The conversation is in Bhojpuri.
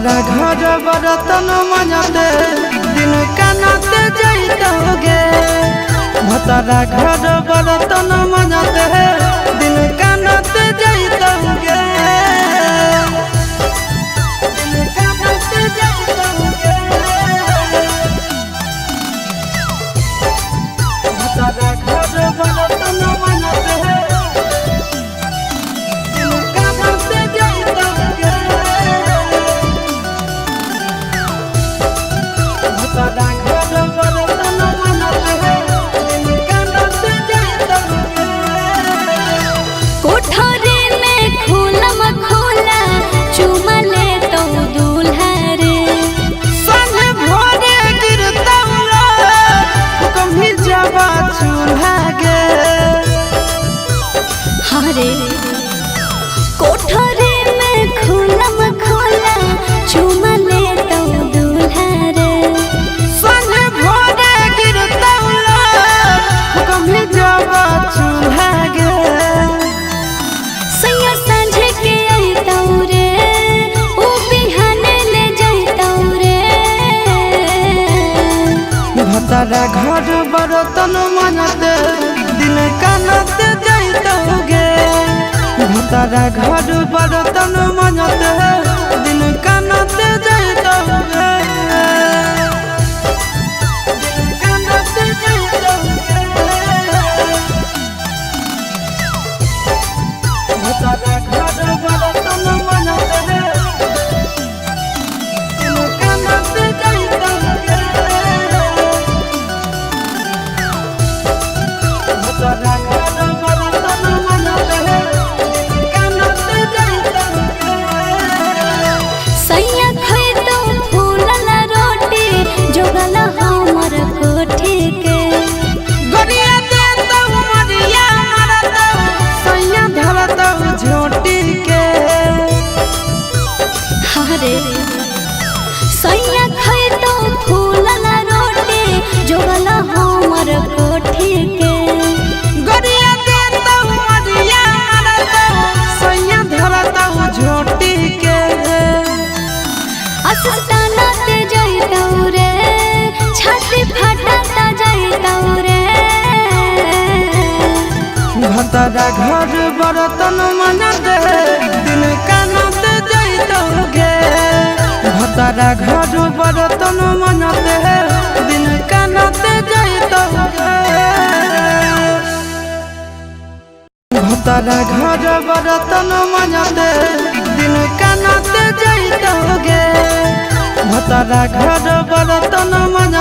भतारा घर बर्तन मजाते दिन कानाते जाइतोगे। भतारा घर बर्तन मजाते दिन कानाते जाइतोगे। भतारा घर बर्तन मजाते दिन कानाते जाइतोगे। भतारा घर बर्तन मजाते दिन कानाते जाइतोगे। कोठरी में खुलम खुला चुमा ले तो दूल्हा रे। संग भोरे गिरतौला कभी जावा चूल्हा गे। हरे कोठरी में खुलम खुला चुमा ले तो दूल्हा रे। संग भोरे गिरतौला कभी जावा चूल्हा गे। सैया सांझ के अइतौ रे ओ बिहाने ले जइतौ रे। भतारा घर बर्तन मजाते दिन कानाते जाइतोगे। भतारा घर बर्तन मजाते दिन कानाते जाइतोगे। दिन कानाते जाइतोगे। भतारा घर बर्तन मजाते दिन कानाते जाइतोगे। भतारा घर बर्तन मजाते दिन कानाते जाइतोगे। सैया खइतौ फूलल रोटी जोगल हमर कोठी के। गरिया देतौ मरिया मारतौ सैया धरतौ झोटी के। हरे सैया खइतौ फूलल रोटी जोगल हमर कोठी के। गरिया देतौ मरिया मारतौ सैया धरतौ झोटी के। अस्ताना ते जइतौ रे छाती फटाता जइतौ रे। भतारा घर बर्तन मजाते दिन कानाते जाइतोगे। भतारा घर बर्तन मजाते दिन कानाते जाइतोगे। भतारा घर बर्तन मजाते दिन कानाते जाइतोगे। भतारा घर बर्तन मजाते